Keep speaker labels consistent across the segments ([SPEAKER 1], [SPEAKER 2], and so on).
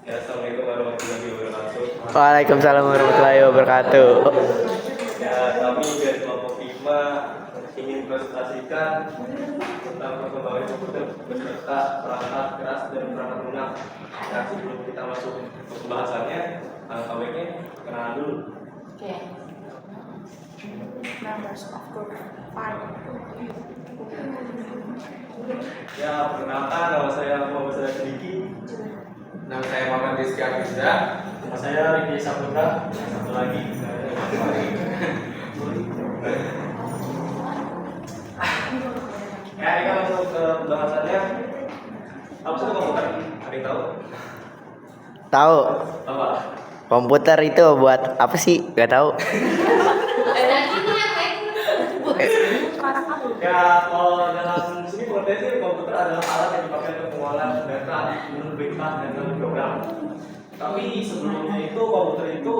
[SPEAKER 1] Ya, Assalamualaikum warahmatullahi wabarakatuh.
[SPEAKER 2] Waalaikumsalam warahmatullahi wabarakatuh.
[SPEAKER 1] Ya, kami dari kelompok 5 ingin presentasikan tentang perkembangan komputer beserta perangkat keras dan perangkat lunak. Nah, sebelum kita masuk ke pembahasannya, baiknya kenalan dulu.
[SPEAKER 3] Okay. Members of group 5.
[SPEAKER 1] Ya, perkenalkan, nama saya Muhammad Saleh Sidiki.
[SPEAKER 4] Nama saya Muhammad Rizky Afizda.
[SPEAKER 1] Nama saya Riki Saputra. Satu lagi, Ya, kita masuk ke pembahasannya. Apa sih itu komputer? Ada yang tahu?
[SPEAKER 2] Tahu
[SPEAKER 1] Apa?
[SPEAKER 2] komputer itu buat apa sih? Gak tahu.
[SPEAKER 1] Ya, kalau dalam sini pengertian sih komputer adalah alat yang dipakai untuk pengelolaan data, menerbitkan dan program. Tapi sebelumnya itu komputer itu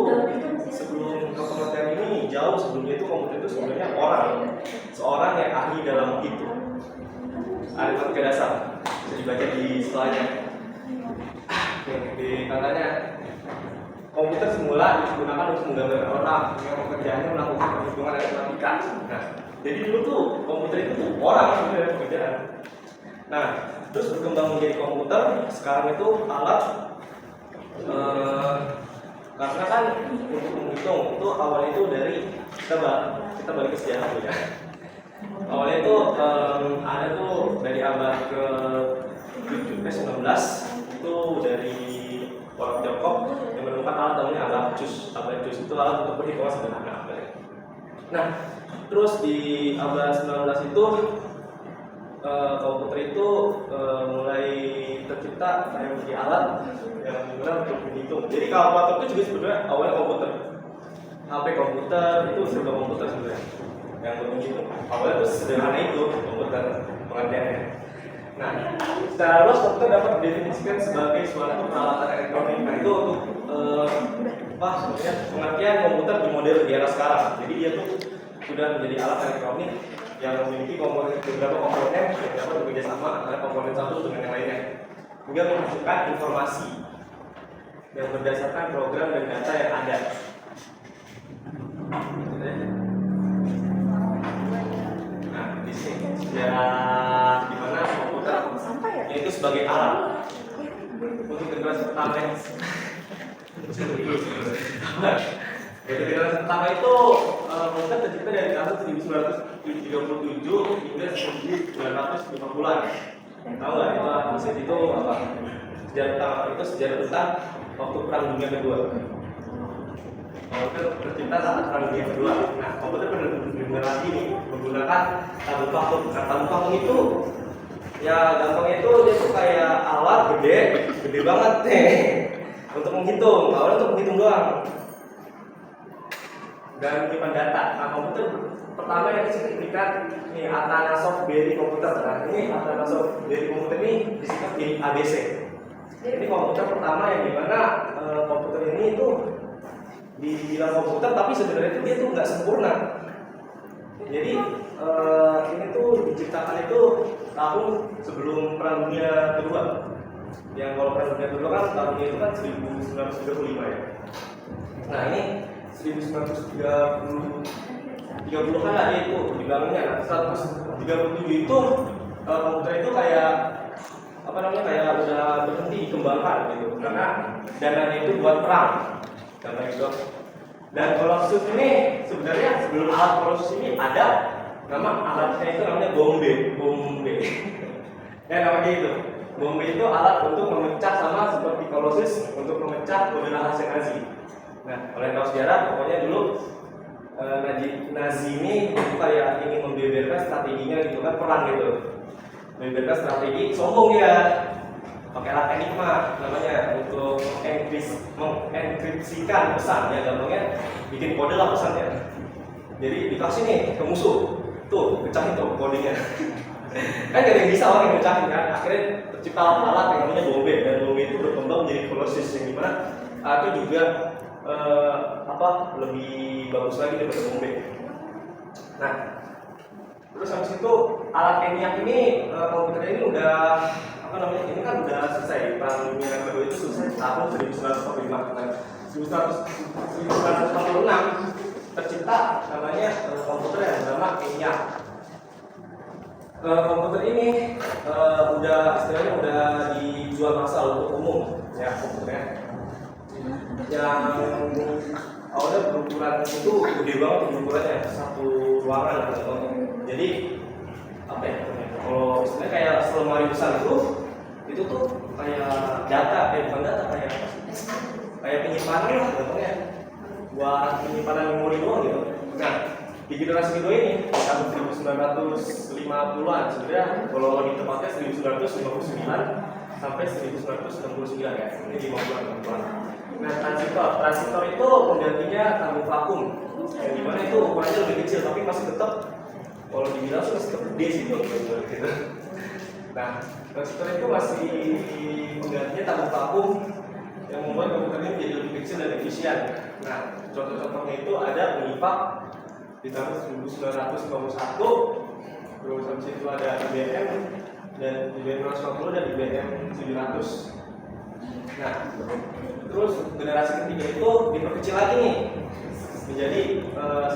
[SPEAKER 1] sebelum ke pengertian ini jauh sebelumnya itu komputer itu sebenarnya seorang yang ahli dalam menghitung. Aritmatika dasar bisa dibaca di slide-nya. Di katanya komputer semula digunakan untuk menggambarkan orang yang pekerjaannya melakukan perhitungan aritmatika. Nah, jadi dulu tuh komputer itu tuh orang sebenarnya pekerjaan. Nah, terus berkembang menjadi komputer. Sekarang itu alat karena kan untuk menghitung itu awalnya itu dari kita balik ke sejarah dulu ya. Awalnya itu ada tuh dari abad ke 19 itu dari orang Tiongkok yang menemukan alat namanya abacus. Abacus itu alat untuk perhitungan sederhana. Nah, terus di abad 19 itu komputer itu mulai tercipta kayak menjadi alat yang digunakan untuk menghitung. Jadi kalkulator itu juga sebenarnya awalnya komputer. HP komputer itu serba komputer sebenarnya yang untuk menghitung. Awalnya itu sederhana itu komputer pengertiannya. Nah, secara luas komputer dapat didefinisikan sebagai suatu peralatan elektronik. Nah, itu untuk sebenarnya pengertian komputer di model di era sekarang. Jadi dia tuh sudah menjadi alat elektronik yang memiliki beberapa komponen yang dapat bekerja sama antara komponen satu dengan yang lainnya, hingga menghasilkan informasi yang berdasarkan program dan data yang ada. Nah, di sini sejarah di mana komputer yaitu sebagai alat untuk generasi pertama yang Jadi generasi pertama itu komputer tercipta dari tahun 1937 hingga 1950-an. Tahu nggak itu apa? Sejarah pertama itu sejarah tentang waktu Perang Dunia Kedua. Komputer tercipta saat Perang Dunia Kedua. Nah, komputer generasi ini menggunakan tabung vakum. Nah, tabung vakum itu ya gampangnya itu dia tuh kayak alat gede banget untuk menghitung. Awalnya untuk menghitung doang. Dan menyimpan data. Nah, komputer pertama yang disertifikat ini Atanasoff Berry komputer. Nah, ini Atanasoff Berry komputer ini disingkat jadi ABC. Ini komputer pertama yang dimana komputer ini itu dibilang komputer tapi sebenarnya itu dia tuh nggak sempurna. Jadi ini tuh diciptakan itu tahun sebelum Perang Dunia Kedua. Yang kalau Perang Dunia Kedua kan tahunnya itu kan 1935 ya. Nah, ini 1930-an lah itu dibangunnya. Nah, 137 itu komputer itu kayak kayak udah berhenti dikembangkan gitu karena dananya itu buat perang dan gitu. Dan Colossus ini sebenarnya sebelum alat Colossus ini ada nama alatnya itu namanya bombe. Ya namanya itu. Bombe itu alat untuk memecah sama seperti Colossus untuk memecah kode rahasia Nazi. Nah, oleh tahu sejarah, pokoknya dulu Nazi ini itu kayak ingin membeberkan strateginya gitu kan, perang gitu. Membeberkan strategi, sombong ya. Pakai alat Enigma namanya untuk mengenkripsikan pesan ya, gampangnya bikin kode lah pesannya. Jadi dikasih nih ke musuh, tuh pecahin tuh kodenya. Kan gak ada yang bisa orang yang pecahin kan. Akhirnya tercipta alat yang namanya bombe, dan bombe itu berkembang menjadi Colossus yang dimana itu juga lebih bagus lagi daripada bombe. Nah, terus habis itu alat ENIAC ini komputer ini udah ini kan udah selesai. Perang Dunia Kedua itu selesai tahun 1945. Nah, 1946 tercipta namanya komputer yang bernama ENIAC. Komputer ini udah istilahnya udah dijual massal untuk umum ya komputernya. Yang awalnya berukuran itu gede banget berukurannya, satu ruangan lah contohnya. Jadi apa ya? Kalau istilahnya kayak selemari besar itu tuh kayak data, bukan data kayak apa sih? Kayak penyimpanan lah contohnya, buat penyimpanan memori doang gitu. Nah, di generasi kedua ini tahun 1950-an sebenarnya kalau lebih tepatnya 1959 sampai 1969 ya, ini 50-an. Nah, transistor itu penggantinya tabung vakum, yang dimana itu ukurannya lebih kecil tapi masih tetap kalau dibilang masih tetap gede sih gitu. Nah, transistor itu masih penggantinya tabung vakum yang membuat komputernya menjadi lebih kecil dan efisien. Nah, contoh-contohnya itu ada Univac di tahun 1951, terus habis itu ada IBM dan IBM 250 dan IBM 700. Nah, terus generasi ketiga itu diperkecil lagi nih menjadi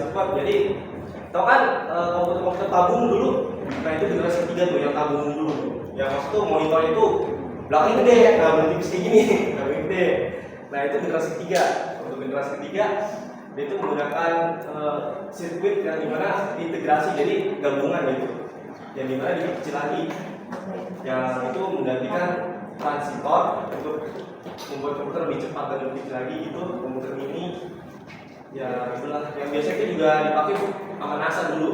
[SPEAKER 1] sirkuit. Jadi tau kan komputer tabung dulu, nah itu generasi ketiga tuh yang tabung dulu. Yang maksud tuh monitor itu belakang gede, nah berarti kayak gini, nah gede. Nah itu generasi ketiga. Untuk generasi ketiga dia itu menggunakan sirkuit yang dimana integrasi, jadi gabungan gitu, yang dimana diperkecil lagi, yang itu menggantikan transistor untuk membuat komputer lebih cepat dan lebih kecil lagi. Itu komputer mini ya itulah yang biasanya juga dipakai sama NASA dulu.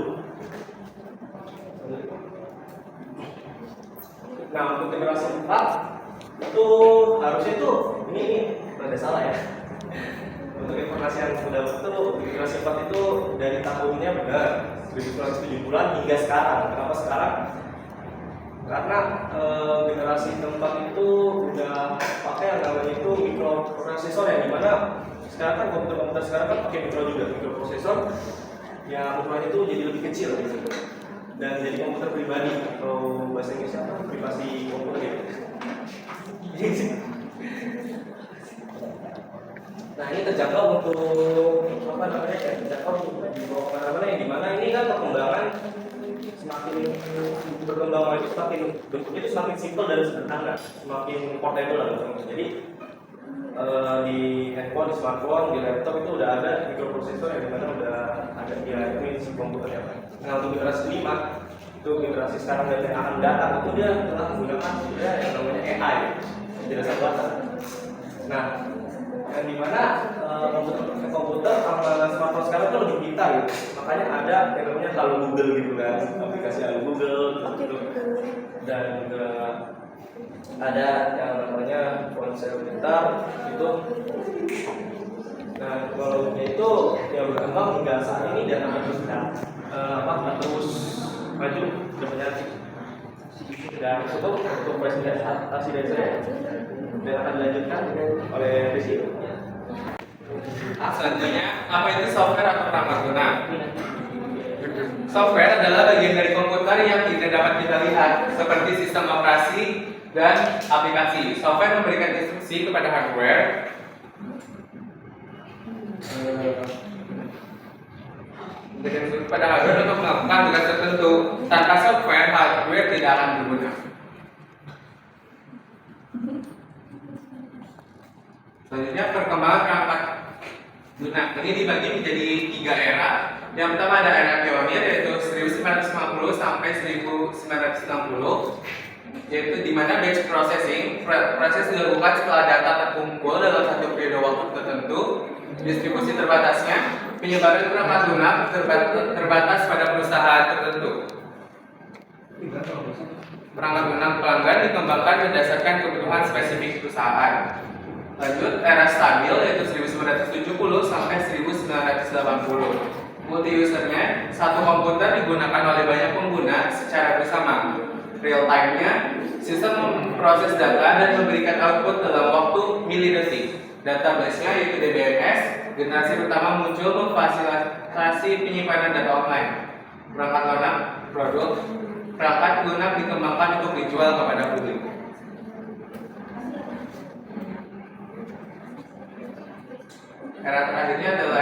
[SPEAKER 1] Nah, untuk generasi 4 itu harusnya itu ini ada salah ya. Untuk informasi yang sudah betul, generasi 4 itu dari tahunnya benar 1970-an hingga sekarang. Kenapa sekarang? Karena generasi keempat itu udah pakai yang namanya itu mikroprosesor, yang dimana sekarang kan komputer sekarang kan pakai mikroprosesor yang ukurannya itu jadi lebih kecil gitu. Dan jadi komputer pribadi atau bahasa Inggrisnya apa? Privasi komputer gitu. Nah ini terjangkau untuk apa namanya ya, terjangkau untuk dibawa kemana-mana, yang dimana ini kan perkembangan semakin berkembang itu semakin bentuknya itu semakin simpel dan sederhana, semakin portable lah teman-teman. Jadi di handphone, di smartphone, di laptop itu udah ada mikroprosesor yang dimana udah ada dia ini si komputernya. Nah untuk generasi 5 itu generasi sekarang dan yang akan datang itu dia telah menggunakan yang namanya AI, penjelasan buatan. Nah yang dimana komputer sama smartphone sekarang itu lebih pintar gitu. Makanya ada yang namanya Halo Google gitu kan, aplikasi Halo Google gitu. Dan juga ada yang namanya ponsel pintar itu. Nah kalau itu yang berkembang hingga saat ini dan akan terus maju ke banyak. Dan cukup untuk presentasi dari saya dan akan dilanjutkan oleh Rizky.
[SPEAKER 4] Selanjutnya, apa itu software atau perangkat lunak? Software adalah bagian dari komputer yang tidak dapat kita lihat, seperti sistem operasi dan aplikasi. Software memberikan instruksi kepada hardware untuk melakukan tugas tertentu. Tanpa software, hardware tidak akan berguna. Selanjutnya, perkembangan perangkat lunak. Ini dibagi menjadi 3 era. Yang pertama ada era pionir, yaitu 1950 sampai 1960, yaitu di mana batch processing. Proses dilakukan setelah data terkumpul dalam satu periode waktu tertentu. Distribusi terbatasnya, penyebaran perangkat lunak terbatas pada perusahaan tertentu. Perangkat lunak pelanggan dikembangkan berdasarkan kebutuhan spesifik perusahaan. Lanjut, era stabil, yaitu 1970 sampai 1980. Multi usernya, satu komputer digunakan oleh banyak pengguna secara bersama. Real time-nya, sistem memproses data dan memberikan output dalam waktu milidetik. Database-nya yaitu DBMS, generasi pertama muncul memfasilitasi penyimpanan data online. Perangkat lunak, produk, perangkat lunak dikembangkan untuk dijual kepada publik. Era terakhirnya adalah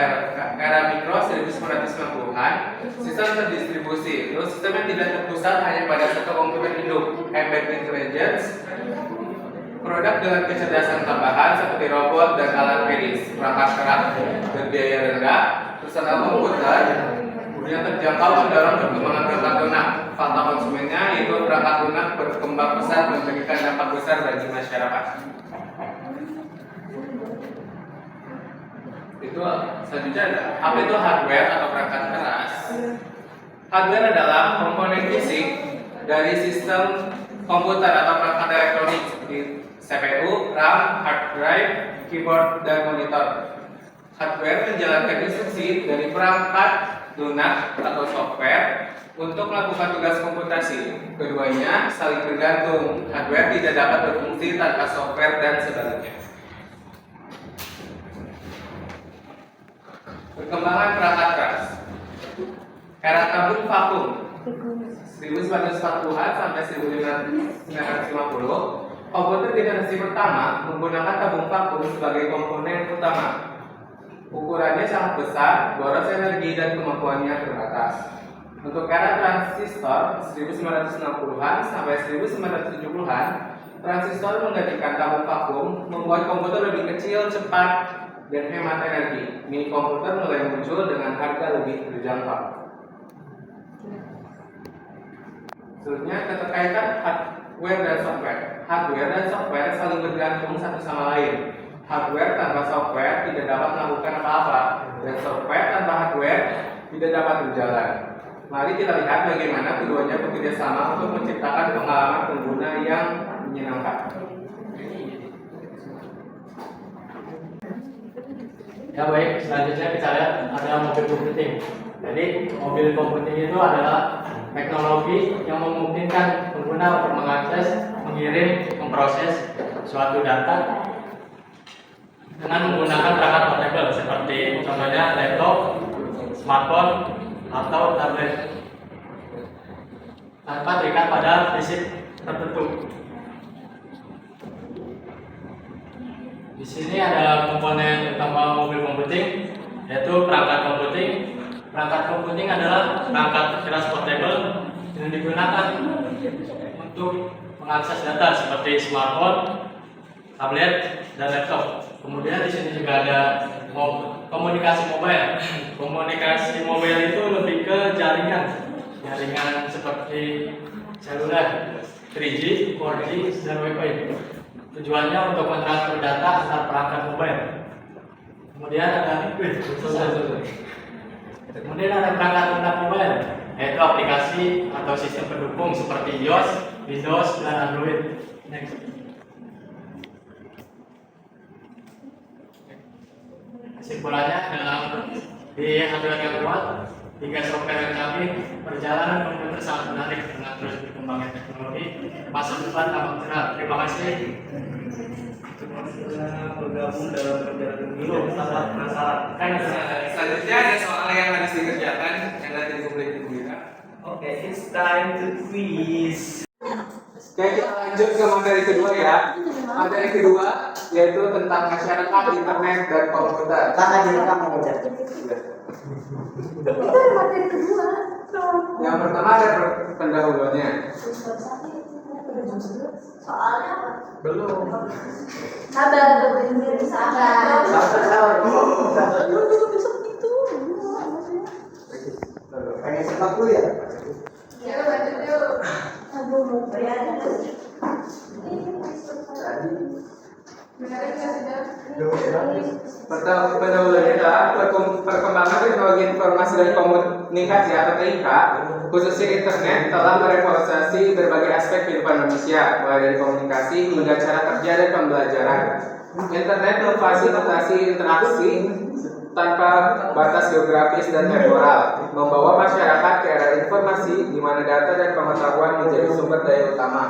[SPEAKER 4] era mikro 1990-an, sistem terdistribusi. Terus sistem yang tidak terpusat hanya pada satu komputer induk, embedded intelligence, produk dengan kecerdasan tambahan seperti robot dan alat medis, perangkat keras berbiaya rendah, personal komputer yang terjangkau mendorong perkembangan perangkat lunak. Fakta konsumennya yaitu perangkat lunak berkembang pesat dan memberikan dampak besar bagi masyarakat. Itu selanjutnya ada apa itu hardware atau perangkat keras. Hardware adalah komponen fisik dari sistem komputer atau perangkat elektronik seperti CPU, RAM, hard drive, keyboard, dan monitor. Hardware menjalankan instruksi dari perangkat lunak atau software untuk melakukan tugas komputasi. Keduanya saling bergantung. Hardware tidak dapat berfungsi tanpa software dan sebaliknya. Perkembangan perangkat keras. Era tabung vakum 1940-an sampai 1950, komputer generasi pertama menggunakan tabung vakum sebagai komponen utama. Ukurannya sangat besar, boros energi dan kemampuannya terbatas. Untuk era transistor 1960-an sampai 1970-an, transistor menggantikan tabung vakum, membuat komputer lebih kecil, cepat, dan hemat energi. Mini komputer mulai muncul dengan harga lebih terjangkau. Selanjutnya keterkaitan hardware dan software. Hardware dan software saling bergantung satu sama lain. Hardware tanpa software tidak dapat melakukan apa-apa, dan software tanpa hardware tidak dapat berjalan. Mari kita lihat bagaimana keduanya bekerja sama untuk menciptakan pengalaman pengguna yang menyenangkan.
[SPEAKER 5] Ya baik, selanjutnya kita lihat ada mobil computing. Jadi mobil computing itu adalah teknologi yang memungkinkan pengguna untuk mengakses, mengirim, memproses suatu data dengan menggunakan perangkat portable seperti contohnya laptop, smartphone, atau tablet tanpa terikat pada fisik tertentu. Di sini ada komponen utama mobil computing, yaitu perangkat computing. Perangkat computing adalah perangkat keras portable yang digunakan untuk mengakses data seperti smartphone, tablet, dan laptop. Kemudian di sini juga ada komunikasi mobile. Komunikasi mobile itu lebih ke jaringan seperti seluler, 3G, 4G, dan Wi-Fi. Tujuannya untuk mentransfer data antar perangkat mobile. Kemudian ada perangkat lunak mobile, yaitu aplikasi atau sistem pendukung seperti iOS, Windows, dan Android. Next. Kesimpulannya dalam di hardware yang kuat, hingga software yang canggih, perjalanan komputer sangat menarik dengan terus berkembangnya teknologi. Masa depan tampak cerah. Terima kasih.
[SPEAKER 1] Bergabung dalam perjalanan dulu, sangat penasaran.
[SPEAKER 4] Selanjutnya ada soal yang harus dikerjakan yang nanti publik dibuka.
[SPEAKER 1] Oke, it's time to quiz.
[SPEAKER 4] Oke, kita lanjut ke materi kedua ya. Materi kedua yaitu tentang masyarakat, internet, dan komputer.
[SPEAKER 2] Tangan direkam aja.
[SPEAKER 3] Itu ada materi kedua.
[SPEAKER 4] Yang pertama ada pendahulunya.
[SPEAKER 3] Soalnya apa?
[SPEAKER 1] Belum.
[SPEAKER 3] Sabar, berhenti sabar. Besok itu.
[SPEAKER 2] Pengen sepak dulu ya?
[SPEAKER 3] Ya, lanjut yuk. Aduh, mau bayar.
[SPEAKER 4] Pendahulunya adalah perkembangan teknologi informasi dan komunikasi atau TIK, khususnya internet, telah merevolusi berbagai aspek kehidupan manusia, mulai dari komunikasi hingga cara kerja dan pembelajaran. Internet memfasilitasi interaksi tanpa batas geografis dan temporal, membawa masyarakat ke era informasi di mana data dan pengetahuan menjadi sumber daya utama.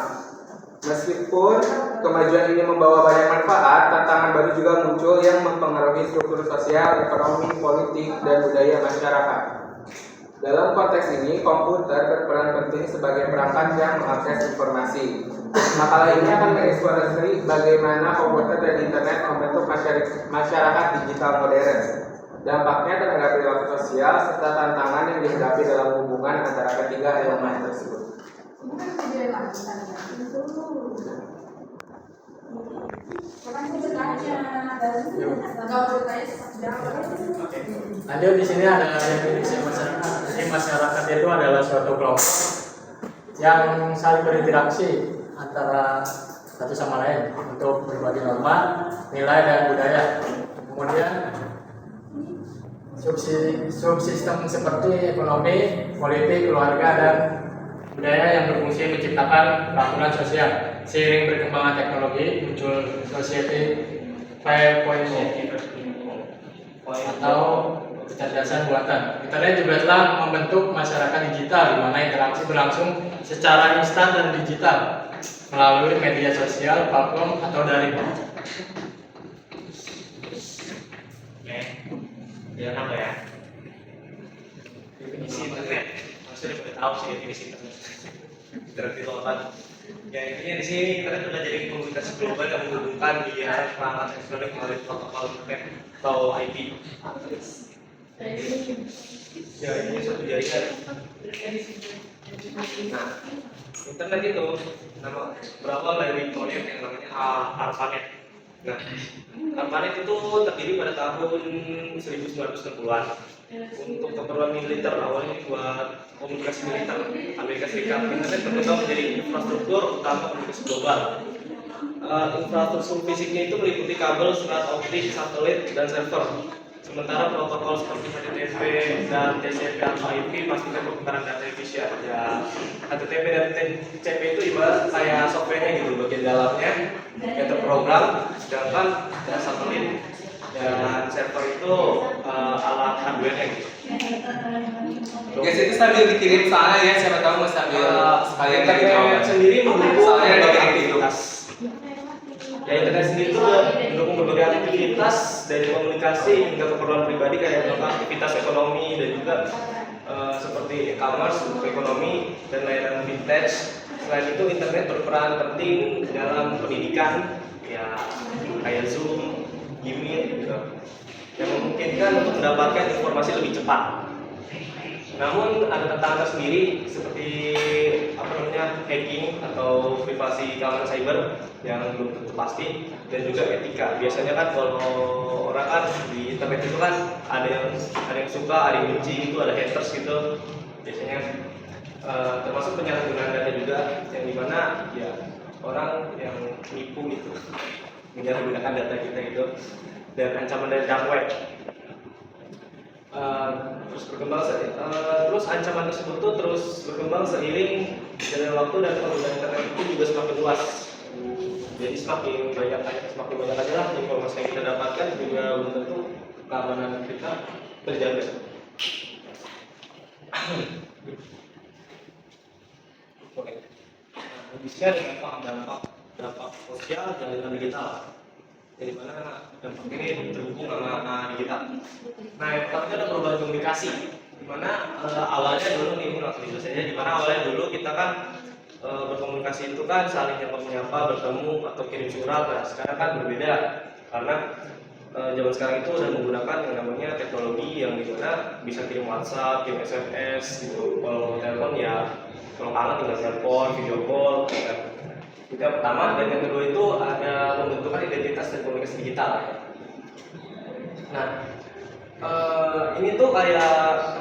[SPEAKER 4] Meskipun kemajuan ini membawa banyak manfaat, tantangan baru juga muncul yang mempengaruhi struktur sosial, ekonomi, politik, dan budaya masyarakat. Dalam konteks ini, komputer berperan penting sebagai perangkat yang mengakses informasi. Makalah ini akan mengeksplorasi bagaimana komputer dan internet membentuk masyarakat digital modern, dampaknya terhadap perilaku sosial, serta tantangan yang dihadapi dalam hubungan antara ketiga elemen tersebut.
[SPEAKER 5] Lanjut di sini ada definisi masyarakat. Jadi masyarakat itu adalah suatu kelompok yang saling berinteraksi antara satu sama lain untuk berbagi norma, nilai dan budaya. Kemudian subsistem seperti ekonomi, politik, keluarga dan budaya yang berfungsi menciptakan peraturan sosial. Seiring berkembangnya teknologi muncul society 5.0 atau kecerdasan buatan. Internet juga telah membentuk masyarakat digital di mana interaksi berlangsung secara instan dan digital melalui media sosial, platform atau daring.
[SPEAKER 1] Oke, dia apa ya? Definisi internet. Maksudnya udah tahu sih definisi internet. Internet itu apa? Ya intinya di sini internet sudah jadi komunitas global yang menghubungkan miliaran perangkat elektronik melalui protokol internet atau IP. Ya ini suatu jaringan. Nah, internet itu berawal dari proyek yang namanya ARPANET. Nah, ARPANET itu terdiri pada tahun 1960-an untuk keperluan militer, awalnya buat komunikasi militer Amerika Serikat. Internet berkembang menjadi infrastruktur utama komunikasi global. Infrastruktur fisiknya itu meliputi kabel, serat optik, satelit, dan server. Sementara protokol seperti HTTP dan TCP atau IP pastikan perputaran data efisien. Ya, HTTP dan TCP itu ibarat kayak softwarenya gitu, bagian dalamnya yang terprogram, sedangkan satelit dan server itu alat hardware-nya gitu.
[SPEAKER 4] Guys, itu sambil dikirim soalnya ya, siapa tahu mau sambil sekalian dari
[SPEAKER 1] Internet
[SPEAKER 4] jawaban.
[SPEAKER 1] sendiri mendukung
[SPEAKER 4] Soalnya ada
[SPEAKER 1] berbagai
[SPEAKER 4] yang
[SPEAKER 1] aktivitas. Ya, internet sendiri itu mendukung berbagai aktivitas dari komunikasi hingga keperluan pribadi kayak contoh aktivitas ekonomi dan juga seperti e-commerce untuk ekonomi dan layanan vintage. Selain itu, internet berperan penting dalam pendidikan, ya kayak Zoom, Gimit gitu, yang memungkinkan untuk mendapatkan informasi lebih cepat. Namun ada tantangan sendiri seperti hacking atau privasi keamanan cyber yang belum tentu pasti, dan juga etika. Biasanya kan kalau orang kan di internet itu kan ada yang suka, ada yang benci, itu ada haters gitu. Biasanya termasuk penyalahgunaan data juga, yang dimana ya orang yang nipu itu menyalahgunakan data kita gitu, dan ancaman dari dark web. Terus ancaman tersebut tuh terus berkembang seiring jalan waktu dan penggunaan internet itu juga semakin luas. Jadi semakin banyak aja lah informasi yang kita dapatkan, juga belum tentu keamanan kita terjaga. Oke. Di sini ada dampak sosial dan digital. Jadi mana dampak ini terhubung sama digital. Nah, yang pertama ada perubahan komunikasi. Di mana awalnya dulu nih, langsung dijelasin aja. Di mana awalnya dulu kita kan berkomunikasi itu kan saling menyapa, bertemu atau kirim surat. Nah, sekarang kan berbeda karena zaman sekarang itu udah menggunakan yang namanya teknologi yang dimana bisa kirim WhatsApp, kirim SMS gitu. Kalau telepon ya kalau kangen tinggal telepon, video call. Gitu. Itu yang pertama, dan yang kedua itu ada pembentukan identitas dan komunikasi digital. Nah, ini tuh kayak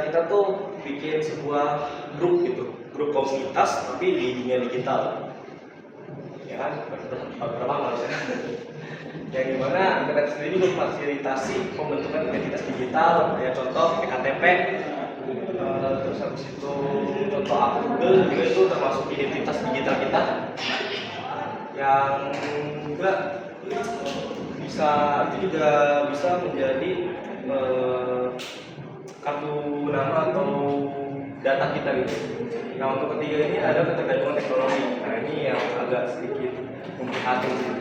[SPEAKER 1] kita tuh bikin sebuah grup gitu, grup komunitas tapi di dunia digital. Ya kan, berapa ya? Yang dimana internet sendiri memfasilitasi pembentukan identitas digital, kayak contoh ektp. Terus habis itu contoh akun Google juga itu termasuk identitas digital kita, yang juga bisa menjadi kartu nama atau data kita gitu. Nah, untuk ketiga ini ada ketergantungan teknologi. Nah, ini yang agak sedikit memprihatinkan.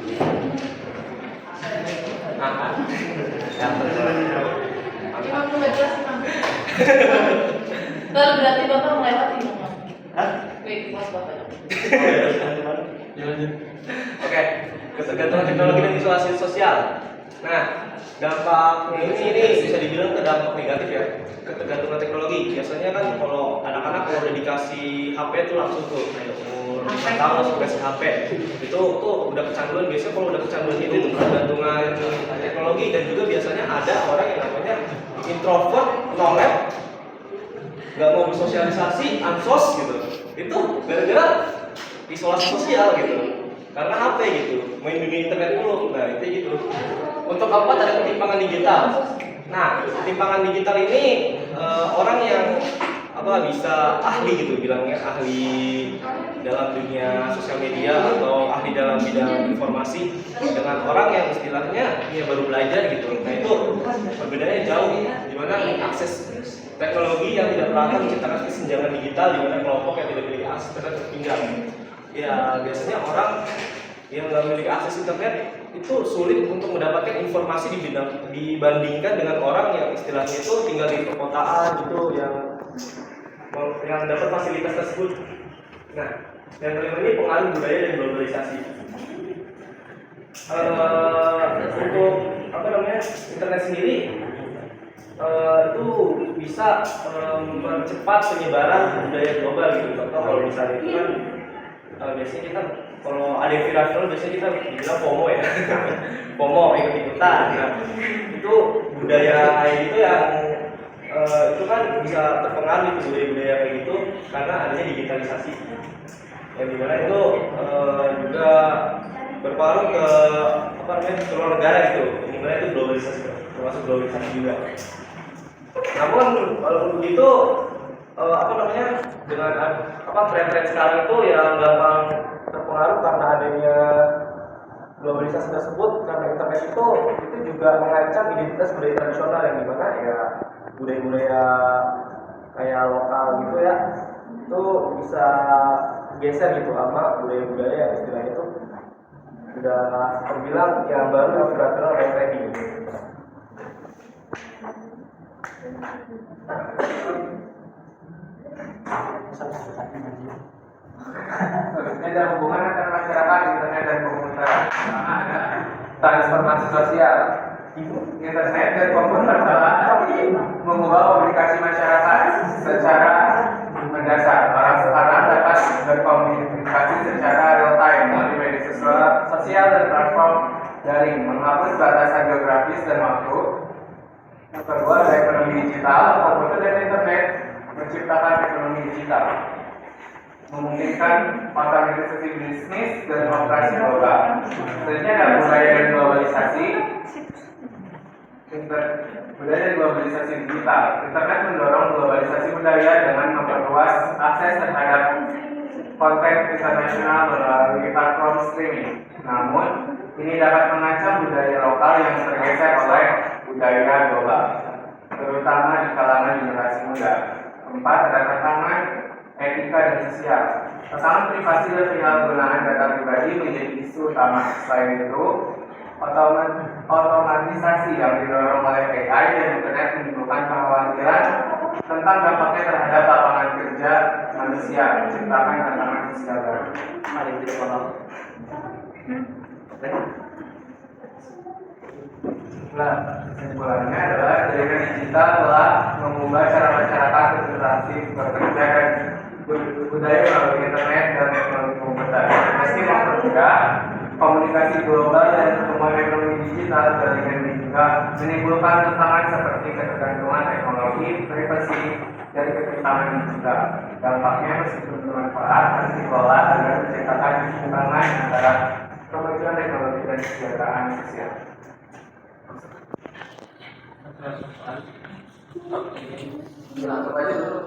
[SPEAKER 1] Nah, yang
[SPEAKER 3] Kalau berarti Bapak melewati dong.
[SPEAKER 1] Hah?
[SPEAKER 3] Wait, pas Bapak.
[SPEAKER 5] Ya, lanjut.
[SPEAKER 1] Oke, ketergantungan teknologi dan isolasi sosial. Nah, dampak ini bisa dibilang ke dampak negatif ya. Ketergantungan teknologi. Biasanya kan kalau anak-anak kalau udah dikasih HP itu langsung tuh kayak umur 5 tahun langsung kasih HP. Itu tuh udah kecanduan. Biasanya kalau udah kecanduan itu ketergantungan teknologi, dan juga biasanya ada orang yang namanya introvert, no-lab, nggak mau bersosialisasi, ansos gitu. Itu gara-gara isolasi sosial gitu, karena HP gitu, main dunia internet dulu. Nah itu gitu. Untuk keempat ada ketimpangan digital. Nah ketimpangan digital ini orang yang bisa ahli gitu, bilangnya ahli dalam dunia sosial media atau ahli dalam bidang informasi dengan orang yang istilahnya ya baru belajar gitu. Nah itu perbedaannya jauh, dimana akses teknologi yang tidak pernah menciptakan kesenjangan digital, di mana kelompok yang tidak memiliki akses internet tertinggal. Ya biasanya orang yang nggak memiliki akses internet itu sulit untuk mendapatkan informasi dibandingkan dengan orang yang istilahnya itu tinggal di perkotaan gitu, yang dapat fasilitas tersebut. Nah, yang kelima ini pengaruh budaya dan globalisasi. Untuk internet sendiri itu bisa mempercepat penyebaran budaya global gitu. Contoh kalau misalnya itu kan biasanya kita kalau ada yang viral biasanya kita bilang FOMO ya. FOMO ikut-ikutan. Nah, itu budaya itu yang itu kan bisa terpengaruh itu budaya-budaya kayak gitu karena adanya digitalisasi. Yang dimana itu juga berpengaruh ke seluruh negara gitu. Yang dimana itu globalisasi, termasuk globalisasi juga. Namun walaupun begitu dengan tren-tren sekarang itu yang gampang terpengaruh karena adanya globalisasi tersebut, karena internet itu juga mengancam identitas budaya tradisional yang dimana ya budaya-budaya kayak lokal gitu ya itu bisa geser gitu sama budaya-budaya yang istilahnya itu udah terbilang yang baru yang viral yang trendy gitu.
[SPEAKER 4] Ada hubungan antara masyarakat, internet dan komputer. Ada transformasi sosial. Internet dan komputer telah mengubah komunikasi masyarakat secara mendasar. Orang sekarang dapat berkomunikasi secara real time melalui media sosial dan platform daring, menghapus batasan geografis dan waktu. Yang kedua ada ekonomi digital. Komputer dan internet menciptakan ekonomi digital, memungkinkan otomatisasi bisnis dan operasi global. Selanjutnya ada budaya dan globalisasi. Budaya dan globalisasi digital. Internet mendorong globalisasi budaya dengan memperluas akses terhadap konten internasional melalui platform streaming. Namun, ini dapat mengancam budaya lokal yang tergeser oleh budaya global, terutama di kalangan generasi muda. Keempat, ada tantangan etika dan sosial. Tantangan privasi dan penyalahgunaan data pribadi menjadi isu utama. Selain itu, otomatisasi yang didorong oleh AI dan internet menimbulkan kekhawatiran tentang dampaknya terhadap lapangan kerja manusia, menciptakan tantangan sosial baru.
[SPEAKER 1] Ada yang tidak paham?
[SPEAKER 4] Nah, kesimpulannya adalah jaringan digital telah mengubah cara masyarakat berinteraksi, bekerja dan budaya melalui internet dan teknologi komputer. Meski mempermudah komunikasi global dan pertumbuhan ekonomi digital, jaringan juga menimbulkan tantangan seperti ketergantungan teknologi, privasi, dan ketimpangan digital. Dampaknya meskipun bermanfaat harus dikelola agar menciptakan keseimbangan antara kemajuan teknologi dan kesejahteraan sosial. Langsung aja dulu.